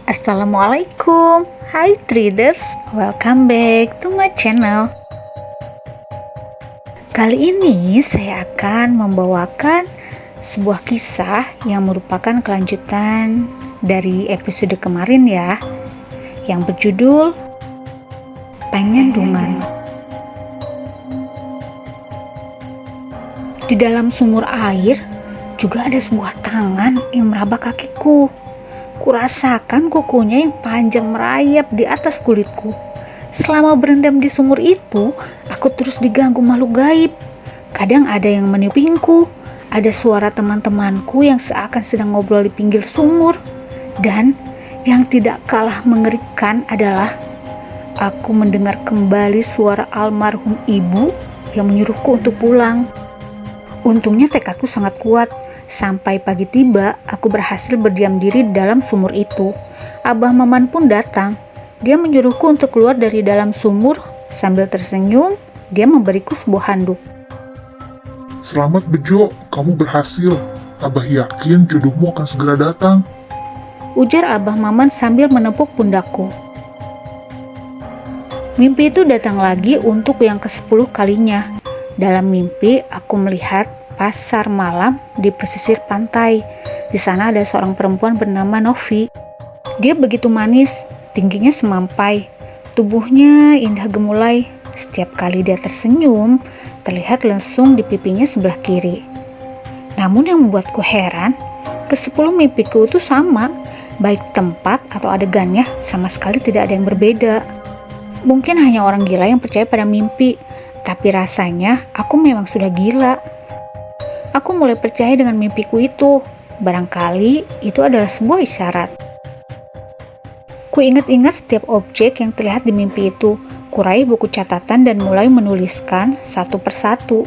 Assalamualaikum, hai traders, welcome back to my channel. Kali ini saya akan membawakan sebuah kisah yang merupakan kelanjutan dari episode kemarin ya, yang berjudul Penyandungan. Di dalam sumur air juga ada sebuah tangan yang meraba kakiku. Kurasakan kukunya yang panjang merayap di atas kulitku. Selama berendam di sumur itu, aku terus diganggu makhluk gaib. Kadang ada yang meniupinku, ada suara teman-temanku yang seakan sedang ngobrol di pinggir sumur. Dan yang tidak kalah mengerikan adalah aku mendengar kembali suara almarhum ibu yang menyuruhku untuk pulang. Untungnya tekadku sangat kuat. Sampai pagi tiba, aku berhasil berdiam diri di dalam sumur itu. Abah Maman pun datang. Dia menyuruhku untuk keluar dari dalam sumur. Sambil tersenyum, dia memberiku sebuah handuk. Selamat Bejo, kamu berhasil. Abah yakin jodohmu akan segera datang. Ujar Abah Maman sambil menepuk pundakku. Mimpi itu datang lagi untuk yang ke-10 kalinya. Dalam mimpi, aku melihat pasar malam di pesisir pantai. Di sana ada seorang perempuan bernama Novi. Dia begitu manis, tingginya semampai, tubuhnya indah gemulai. Setiap kali dia tersenyum, terlihat lesung di pipinya sebelah kiri. Namun yang membuatku heran, ke-10 mimpiku itu sama, baik tempat atau adegannya sama sekali tidak ada yang berbeda. Mungkin hanya orang gila yang percaya pada mimpi, tapi rasanya aku memang sudah gila. Aku mulai percaya dengan mimpiku itu. Barangkali itu adalah sebuah isyarat. Ku ingat-ingat setiap objek yang terlihat di mimpi itu. Kurai buku catatan dan mulai menuliskan satu persatu.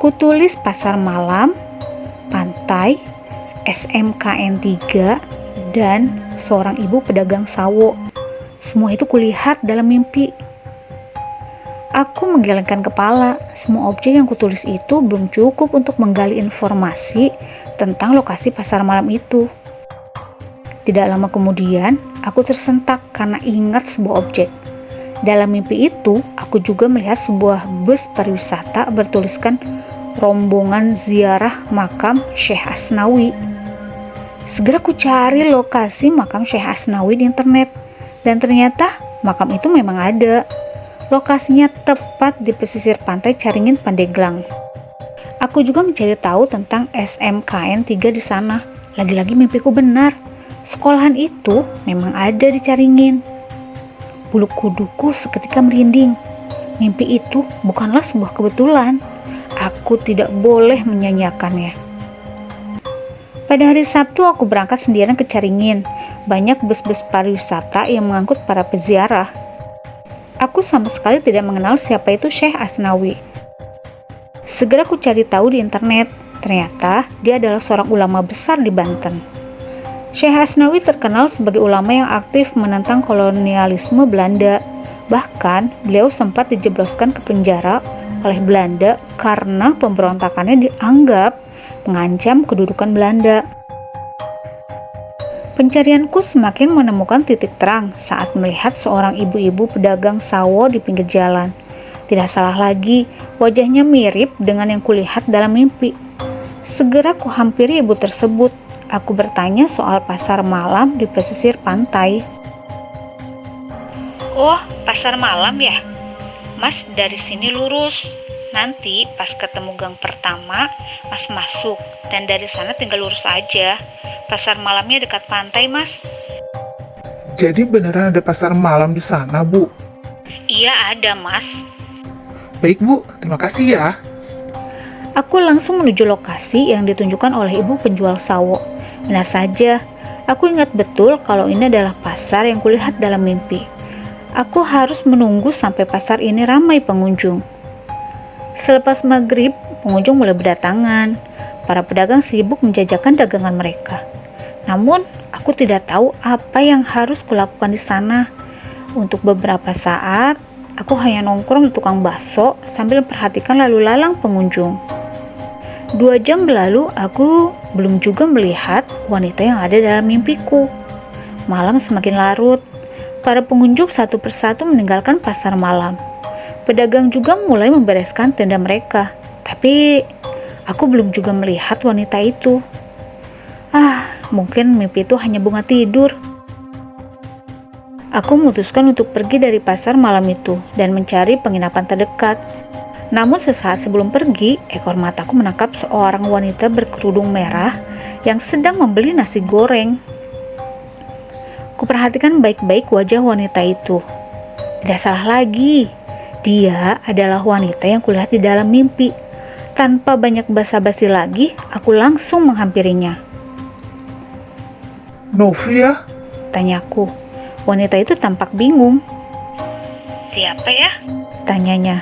Kutulis pasar malam, pantai, SMKN 3, dan seorang ibu pedagang sawo. Semua itu kulihat dalam mimpi. Aku menggelengkan kepala. Semua objek yang kutulis itu belum cukup untuk menggali informasi tentang lokasi pasar malam itu. Tidak lama kemudian, aku tersentak karena ingat sebuah objek. Dalam mimpi itu, aku juga melihat sebuah bus pariwisata bertuliskan rombongan ziarah makam Syekh Asnawi. Segera ku cari lokasi makam Syekh Asnawi di internet, dan ternyata makam itu memang ada. Lokasinya tepat di pesisir pantai Caringin, Pandeglang. Aku juga mencari tahu tentang SMKN 3 di sana. Lagi-lagi mimpiku benar. Sekolahan itu memang ada di Caringin. Bulu kuduku seketika merinding. Mimpi itu bukanlah sebuah kebetulan. Aku tidak boleh menyanyiakannya. Pada hari Sabtu aku berangkat sendirian ke Caringin. Banyak bus-bus pariwisata yang mengangkut para peziarah. Aku sama sekali tidak mengenal siapa itu Syekh Asnawi. Segera ku cari tahu di internet. Ternyata dia adalah seorang ulama besar di Banten. Syekh Asnawi terkenal sebagai ulama yang aktif menentang kolonialisme Belanda. Bahkan beliau sempat dijebloskan ke penjara oleh Belanda karena pemberontakannya dianggap mengancam kedudukan Belanda. Pencarianku semakin menemukan titik terang saat melihat seorang ibu-ibu pedagang sawo di pinggir jalan. Tidak salah lagi, wajahnya mirip dengan yang kulihat dalam mimpi. Segera kuhampiri ibu tersebut. Aku bertanya soal pasar malam di pesisir pantai. Oh, pasar malam ya? Mas dari sini lurus. Nanti pas ketemu gang pertama, Mas masuk. Dan dari sana tinggal lurus aja. Pasar malamnya dekat pantai, Mas. Jadi beneran ada pasar malam di sana, Bu? Iya ada, Mas. Baik, Bu. Terima kasih ya. Aku langsung menuju lokasi yang ditunjukkan oleh ibu penjual sawo. Benar saja, aku ingat betul kalau ini adalah pasar yang kulihat dalam mimpi. Aku harus menunggu sampai pasar ini ramai pengunjung. Selepas maghrib, pengunjung mulai berdatangan. Para pedagang sibuk menjajakan dagangan mereka. Namun, aku tidak tahu apa yang harus kulakukan di sana. Untuk beberapa saat, aku hanya nongkrong di tukang bakso sambil memperhatikan lalu lalang pengunjung. 2 jam berlalu, aku belum juga melihat wanita yang ada dalam mimpiku. Malam semakin larut. Para pengunjung satu persatu meninggalkan pasar malam. Pedagang juga mulai membereskan tenda mereka. Tapi aku belum juga melihat wanita itu. Mungkin mimpi itu hanya bunga tidur. Aku memutuskan untuk pergi dari pasar malam itu dan mencari penginapan terdekat. Namun sesaat sebelum pergi, ekor mataku menangkap seorang wanita berkerudung merah yang sedang membeli nasi goreng. Kuperhatikan baik-baik wajah wanita itu. Tidak salah lagi, dia adalah wanita yang kulihat di dalam mimpi. Tanpa banyak basa-basi lagi, aku langsung menghampirinya. Novi ya? Tanyaku. Wanita itu tampak bingung. Siapa ya? Tanyanya.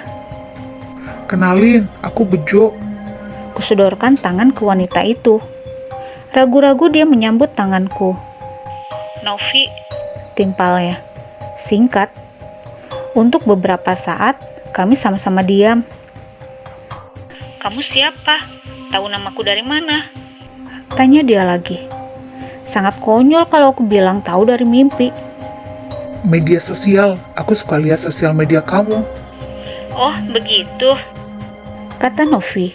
Kenalin, aku Bejo. Kusodorkan tangan ke wanita itu. Ragu-ragu dia menyambut tanganku. Novi, timpalnya. Singkat. Untuk beberapa saat, kami sama-sama diam. Kamu siapa? Tahu namaku dari mana? Tanya dia lagi. Sangat konyol kalau aku bilang tahu dari mimpi. Media sosial, aku suka lihat sosial media kamu. Oh, begitu. Kata Novi.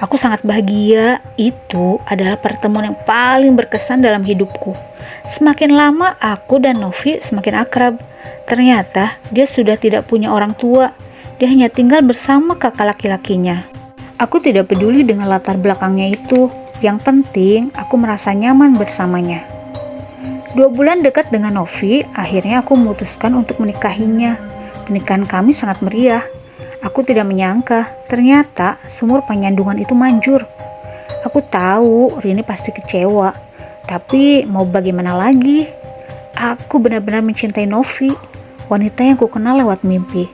Aku sangat bahagia. Itu adalah pertemuan yang paling berkesan dalam hidupku. Semakin lama aku dan Novi semakin akrab. Ternyata dia sudah tidak punya orang tua. Dia hanya tinggal bersama kakak laki-lakinya. Aku tidak peduli dengan latar belakangnya itu. Yang penting aku merasa nyaman bersamanya. 2 bulan dekat dengan Novi, akhirnya aku memutuskan untuk menikahinya. Pernikahan kami sangat meriah. Aku tidak menyangka, ternyata sumur penyandungan itu manjur. Aku tahu Rini pasti kecewa, tapi mau bagaimana lagi? Aku benar-benar mencintai Novi, wanita yang kukenal lewat mimpi.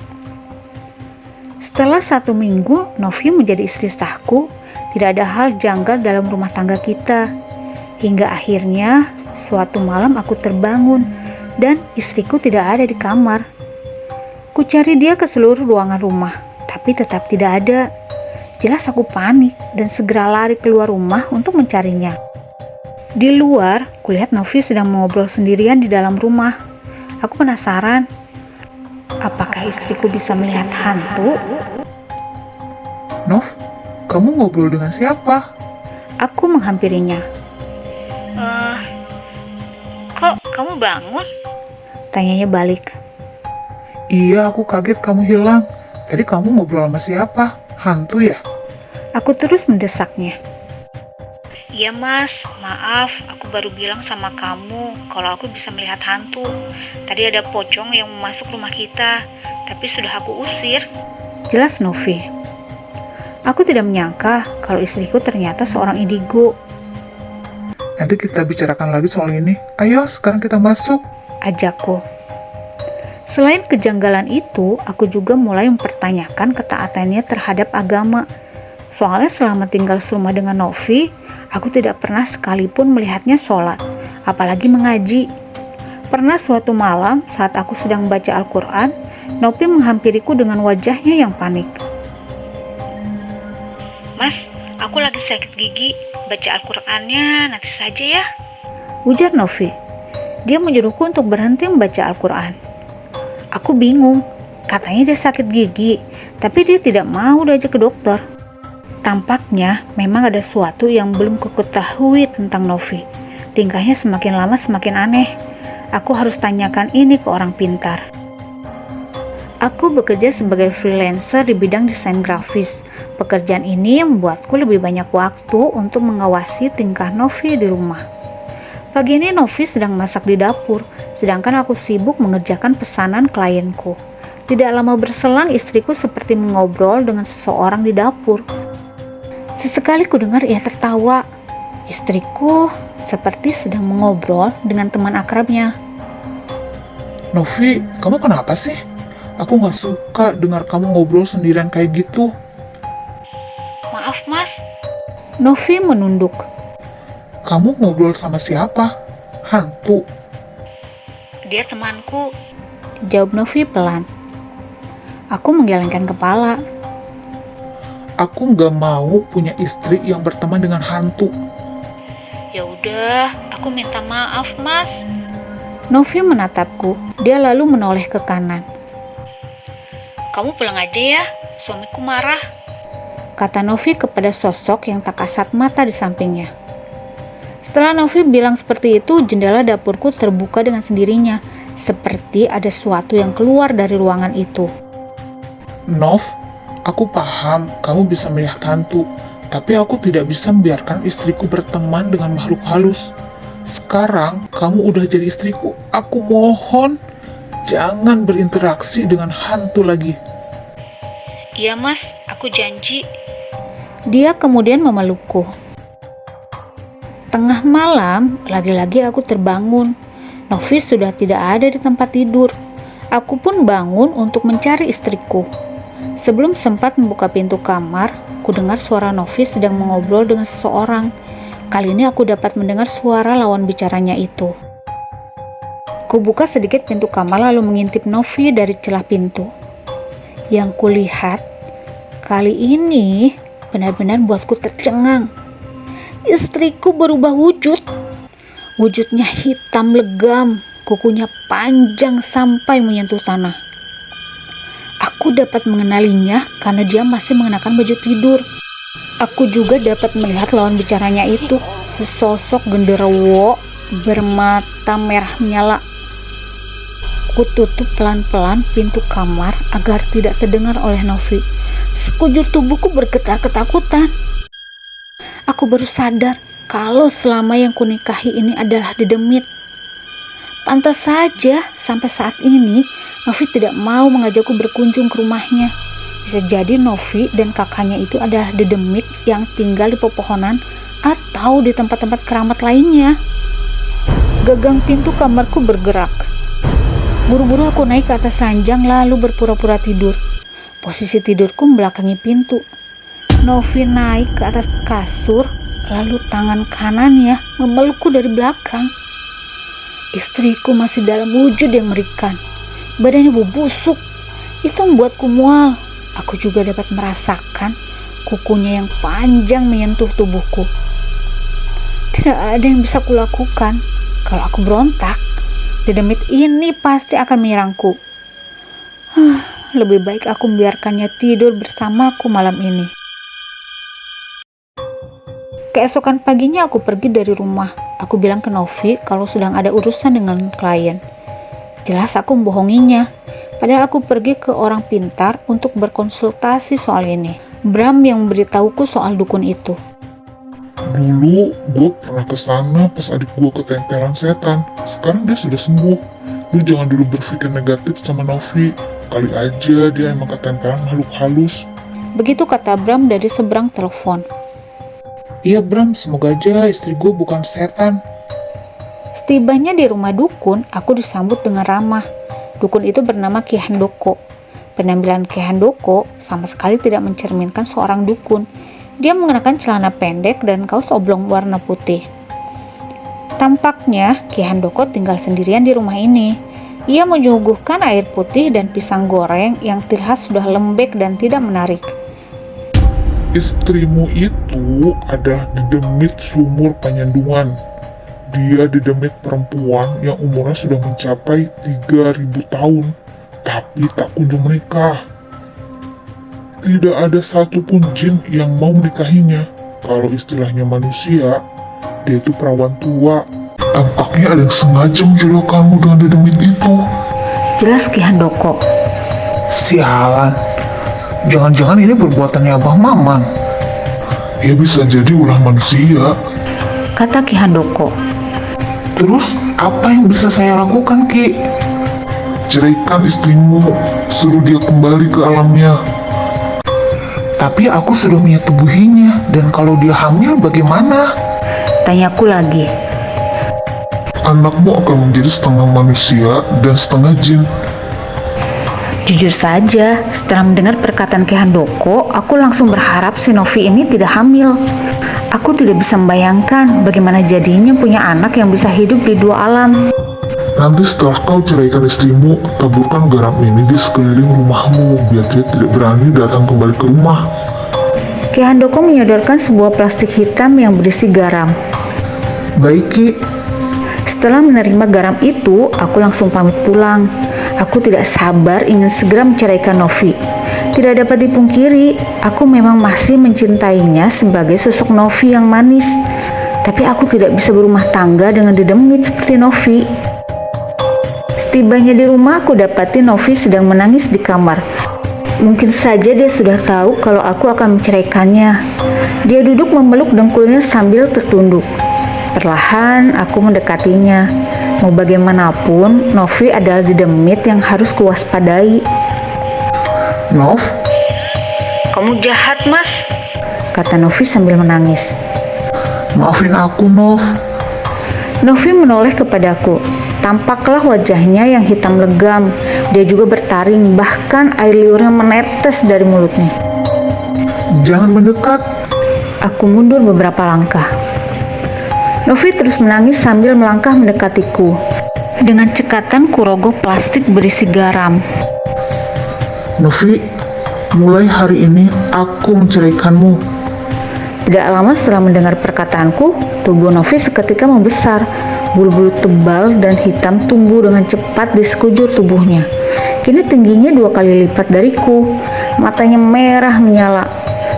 Setelah 1 minggu, Novi menjadi istri sahku. Tidak ada hal janggal dalam rumah tangga kita. Hingga akhirnya, suatu malam aku terbangun dan istriku tidak ada di kamar. Ku cari dia ke seluruh ruangan rumah, tapi tetap tidak ada. Jelas aku panik dan segera lari keluar rumah untuk mencarinya. Di luar, kulihat Novi sedang mengobrol sendirian di dalam rumah. Aku penasaran, apakah istriku bisa melihat hantu? Nov, kamu ngobrol dengan siapa? Aku menghampirinya. Kok kamu bangun? Tanyanya balik. Iya, aku kaget kamu hilang. Tadi kamu ngobrol sama siapa? Hantu ya? Aku terus mendesaknya. Iya mas, maaf, aku baru bilang sama kamu kalau aku bisa melihat hantu. Tadi ada pocong yang masuk rumah kita, tapi sudah aku usir. Jelas Novi. Aku tidak menyangka kalau istriku ternyata seorang indigo. Nanti kita bicarakan lagi soal ini. Ayo, sekarang kita masuk. Ajakku. Selain kejanggalan itu, aku juga mulai mempertanyakan ketaatannya terhadap agama. Soalnya selama tinggal serumah dengan Novi, aku tidak pernah sekalipun melihatnya sholat, apalagi mengaji. Pernah suatu malam saat aku sedang baca Al-Quran, Novi menghampiriku dengan wajahnya yang panik. Mas, aku lagi sakit gigi, baca Al-Qurannya nanti saja ya, ujar Novi. Dia menyuruhku untuk berhenti membaca Al-Quran. Aku bingung, katanya dia sakit gigi, tapi dia tidak mau diajak ke dokter. Tampaknya memang ada sesuatu yang belum kuketahui tentang Novi. Tingkahnya semakin lama semakin aneh. Aku harus tanyakan ini ke orang pintar. Aku bekerja sebagai freelancer di bidang desain grafis. Pekerjaan ini membuatku lebih banyak waktu untuk mengawasi tingkah Novi di rumah. Pagi ini Novi sedang masak di dapur, sedangkan aku sibuk mengerjakan pesanan klienku. Tidak lama berselang istriku seperti mengobrol dengan seseorang di dapur. Sesekali ku dengar ia tertawa. Istriku seperti sedang mengobrol dengan teman akrabnya. Novi, kamu kenapa sih? Aku gak suka dengar kamu ngobrol sendirian kayak gitu. Maaf mas. Novi menunduk. Kamu ngobrol sama siapa? Hantu? Dia temanku, jawab Novi pelan. Aku menggelengkan kepala. Aku gak mau punya istri yang berteman dengan hantu. Ya udah, aku minta maaf mas. Novi menatapku, dia lalu menoleh ke kanan. "Kamu pulang aja ya, suamiku marah," kata Novi kepada sosok yang tak kasat mata di sampingnya. Setelah Novi bilang seperti itu, jendela dapurku terbuka dengan sendirinya, seperti ada sesuatu yang keluar dari ruangan itu. Nov, aku paham kamu bisa melihat hantu, tapi aku tidak bisa membiarkan istriku berteman dengan makhluk halus. Sekarang kamu udah jadi istriku, aku mohon jangan berinteraksi dengan hantu lagi. "Iya mas, aku janji." Dia kemudian memelukku. Tengah malam, lagi-lagi aku terbangun. Novi sudah tidak ada di tempat tidur. Aku pun bangun untuk mencari istriku. Sebelum sempat membuka pintu kamar, ku dengar suara Novi sedang mengobrol dengan seseorang. Kali ini aku dapat mendengar suara lawan bicaranya itu. Ku buka sedikit pintu kamar lalu mengintip Novi dari celah pintu. Yang kulihat kali ini benar-benar buatku tercengang. Istriku berubah wujud. Wujudnya hitam legam, kukunya panjang sampai menyentuh tanah. Aku dapat mengenalinya karena dia masih mengenakan baju tidur. Aku juga dapat melihat lawan bicaranya itu, sesosok genderuwo bermata merah menyala. Ku tutup pelan-pelan pintu kamar agar tidak terdengar oleh Novi. Sekujur tubuhku bergetar ketakutan. Aku baru sadar kalau selama yang kunikahi ini adalah dedemit. Pantas saja sampai saat ini Novi tidak mau mengajakku berkunjung ke rumahnya. Bisa jadi Novi dan kakaknya itu adalah dedemit yang tinggal di pepohonan atau di tempat-tempat keramat lainnya. Gagang pintu kamarku bergerak. Buru-buru aku naik ke atas ranjang lalu berpura-pura tidur. Posisi tidurku membelakangi pintu. Novi naik ke atas kasur, lalu tangan kanannya memelukku dari belakang. Istriku masih dalam wujud yang mengerikan. Badannya busuk. Itu membuatku mual. Aku juga dapat merasakan kukunya yang panjang menyentuh tubuhku. Tidak ada yang bisa kulakukan. Kalau aku berontak, dedemit ini pasti akan menyerangku. Lebih baik aku membiarkannya tidur bersamaku malam ini. Keesokan paginya aku pergi dari rumah. Aku bilang ke Novi kalau sedang ada urusan dengan klien. Jelas aku membohonginya. Padahal aku pergi ke orang pintar untuk berkonsultasi soal ini. Bram yang memberitahuku soal dukun itu. Dulu gue pernah kesana pas adik gue ketempelan setan. Sekarang dia sudah sembuh. Lu jangan dulu berpikir negatif sama Novi. Kali aja dia emang ketempelan makhluk halus. Begitu kata Bram dari seberang telepon. Iya Bram, semoga aja istri gue bukan setan. Setibanya di rumah dukun, aku disambut dengan ramah. Dukun itu bernama Ki Handoko. Penampilan Ki Handoko sama sekali tidak mencerminkan seorang dukun. Dia mengenakan celana pendek dan kaos oblong warna putih. Tampaknya Ki Handoko tinggal sendirian di rumah ini. Ia menyuguhkan air putih dan pisang goreng yang terlihat sudah lembek dan tidak menarik. Istrimu itu adalah dedemit sumur Panyandungan. Dia dedemit perempuan yang umurnya sudah mencapai 3.000 tahun, tapi tak kunjung menikah. Tidak ada satupun jin yang mau menikahinya. Kalau istilahnya manusia, dia itu perawan tua. Tampaknya ada yang sengaja menjodoh kamu dengan dedemit itu. Jelas Ki Handoko. Sialan, jangan-jangan ini perbuatannya Abah Maman. Ya bisa jadi ulah manusia. Kata Ki Handoko. Terus apa yang bisa saya lakukan, Ki? Ceraikan istrimu, suruh dia kembali ke alamnya. Tapi aku sudah menyetubuhinya, dan kalau dia hamil bagaimana? Tanyaku lagi. Anakmu akan menjadi setengah manusia dan setengah jin. Jujur saja, setelah mendengar perkataan Ki Handoko, aku langsung berharap si Novi ini tidak hamil. Aku tidak bisa membayangkan bagaimana jadinya punya anak yang bisa hidup di dua alam. Nanti setelah kau ceraikan istrimu, taburkan garam ini di sekeliling rumahmu biar dia tidak berani datang kembali ke rumah. Ki Handoko menyodorkan sebuah plastik hitam yang berisi garam. Baik, Ki. Setelah menerima garam itu, aku langsung pamit pulang. Aku tidak sabar ingin segera menceraikan Novi. Tidak dapat dipungkiri, aku memang masih mencintainya sebagai sosok Novi yang manis. Tapi aku tidak bisa berumah tangga dengan didemit seperti Novi. Setibanya di rumah, aku dapati Novi sedang menangis di kamar. Mungkin saja dia sudah tahu kalau aku akan menceraikannya. Dia duduk memeluk dengkulnya sambil tertunduk. Perlahan aku mendekatinya. Mau bagaimanapun, Novi adalah didemit yang harus kuwaspadai. Nov, "Kamu jahat, Mas," kata Novi sambil menangis. maafin aku, Nov. Novi menoleh kepadaku. Tampaklah wajahnya yang hitam legam. Dia juga bertaring, bahkan air liurnya menetes dari mulutnya. Jangan mendekat. Aku mundur beberapa langkah. Novi terus menangis sambil melangkah mendekatiku. Dengan cekatan kurogoh plastik berisi garam. Novi, mulai hari ini aku menceraikanmu. Tidak lama setelah mendengar perkataanku, tubuh Novi seketika membesar. Bulu-bulu tebal dan hitam tumbuh dengan cepat di sekujur tubuhnya. Kini tingginya 2 kali lipat dariku. Matanya merah menyala.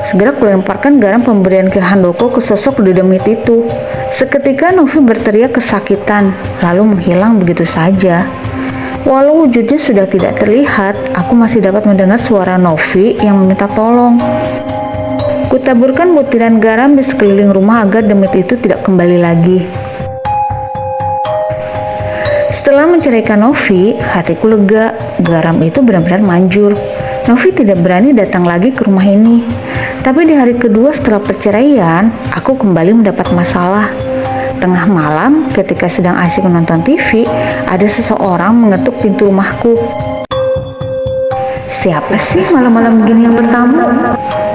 Segera kulemparkan garam pemberian Ki Handoko ke sosok didemit itu. Seketika Novi berteriak kesakitan, lalu menghilang begitu saja. Walau wujudnya sudah tidak terlihat, aku masih dapat mendengar suara Novi yang meminta tolong. Kutaburkan butiran garam di sekeliling rumah agar demit itu tidak kembali lagi. Setelah menceraikan Novi, hatiku lega. Garam itu benar-benar manjur. Novi tidak berani datang lagi ke rumah ini. Tapi di hari kedua setelah perceraian, aku kembali mendapat masalah. Tengah malam, ketika sedang asyik menonton TV, ada seseorang mengetuk pintu rumahku. "Siapa sih malam-malam begini yang bertamu?"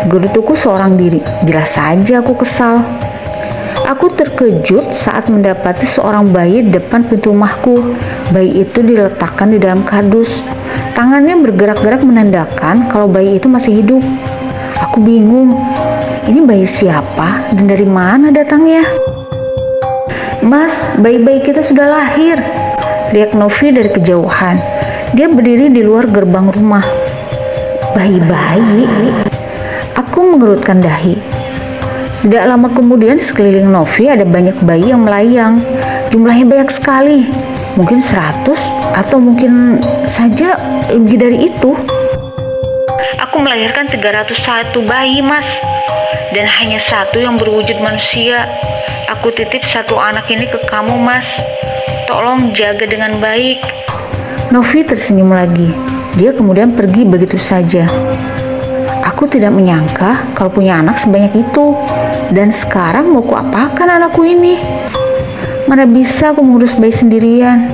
Gerutuku seorang diri. Jelas saja aku kesal. Aku terkejut saat mendapati seorang bayi di depan pintu rumahku. Bayi itu diletakkan di dalam kardus. Tangannya bergerak-gerak menandakan kalau bayi itu masih hidup. Aku bingung. Ini bayi siapa dan dari mana datangnya? "Mas, bayi-bayi kita sudah lahir," teriak Novi dari kejauhan. Dia berdiri di luar gerbang rumah. "Bayi-bayi?" Aku mengerutkan dahi. Tidak lama kemudian di sekeliling Novi ada banyak bayi yang melayang. Jumlahnya banyak sekali. Mungkin 100 atau mungkin saja lebih dari itu. "Aku melahirkan 301 bayi, Mas. Dan hanya 1 yang berwujud manusia. Aku titip 1 anak ini ke kamu, Mas. Tolong jaga dengan baik." Novi tersenyum lagi. Dia kemudian pergi begitu saja. Aku tidak menyangka kalau punya anak sebanyak itu. Dan sekarang mau kuapakan anakku ini? Mana bisa aku mengurus bayi sendirian?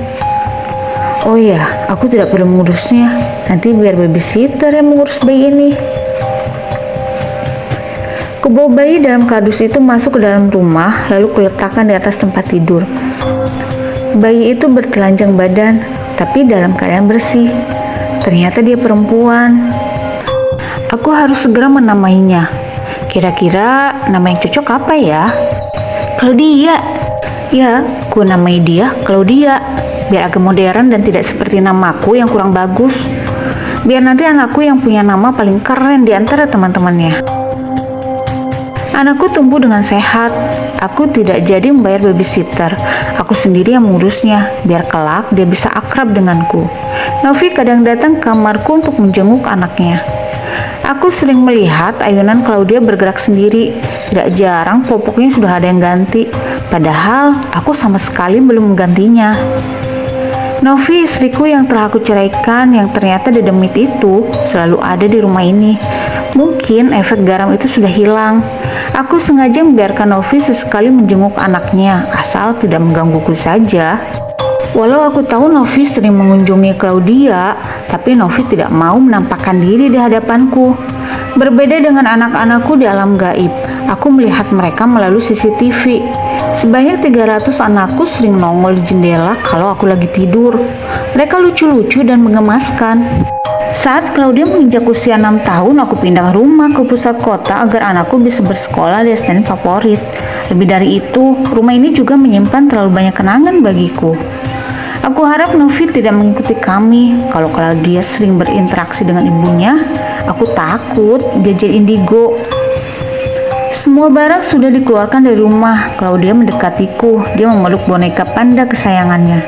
Oh ya, aku tidak perlu mengurusnya. Nanti biar babysitter yang mengurus bayi ini. Kubawa bayi dalam kardus itu masuk ke dalam rumah, lalu kuletakkan di atas tempat tidur. Bayi itu bertelanjang badan, tapi dalam keadaan bersih. Ternyata dia perempuan. Aku harus segera menamainya. Kira-kira nama yang cocok apa ya? Claudia. Ya, ku namai dia Claudia. Biar agak modern dan tidak seperti namaku yang kurang bagus. Biar nanti anakku yang punya nama paling keren di antara teman-temannya. Anakku tumbuh dengan sehat. Aku tidak jadi membayar babysitter. Aku sendiri yang mengurusnya, biar kelak dia bisa akrab denganku. Novi kadang datang ke kamarku untuk menjenguk anaknya. Aku sering melihat ayunan Claudia bergerak sendiri. Tidak jarang popoknya sudah ada yang ganti. Padahal aku sama sekali belum menggantinya. Novi, istriku yang telah aku ceraikan, yang ternyata didemit itu, selalu ada di rumah ini. Mungkin efek garam itu sudah hilang. Aku sengaja membiarkan Novi sesekali menjenguk anaknya, asal tidak menggangguku saja. Walau aku tahu Novi sering mengunjungi Claudia, tapi Novi tidak mau menampakkan diri di hadapanku. Berbeda dengan anak-anakku di alam gaib, aku melihat mereka melalui CCTV. Sebanyak 300 anakku sering nongol di jendela kalau aku lagi tidur. Mereka lucu-lucu dan menggemaskan. Saat Claudia menginjak usia 6 tahun, aku pindah rumah ke pusat kota agar anakku bisa bersekolah di SDN favorit. Lebih dari itu, rumah ini juga menyimpan terlalu banyak kenangan bagiku. Aku harap Novi tidak mengikuti kami. Kalau Claudia sering berinteraksi dengan ibunya, aku takut dia jadi indigo. Semua barang sudah dikeluarkan dari rumah. Claudia mendekatiku. Dia memeluk boneka panda kesayangannya.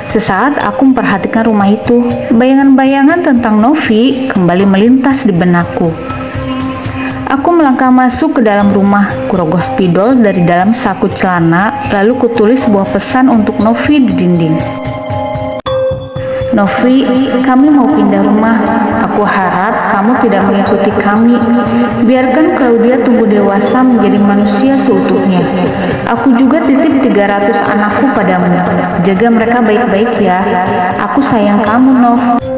Sesaat aku memperhatikan rumah itu. Bayangan-bayangan tentang Novi kembali melintas di benakku. Aku melangkah masuk ke dalam rumah. Kurogoh spidol dari dalam saku celana, lalu kutulis sebuah pesan untuk Novi di dinding. Novi, kami mau pindah rumah. Aku harap kamu tidak mengikuti kami. Biarkan Claudia tumbuh dewasa menjadi manusia seutuhnya. Aku juga titip 300 anakku padamu. Jaga mereka baik-baik ya. Aku sayang kamu, Nov.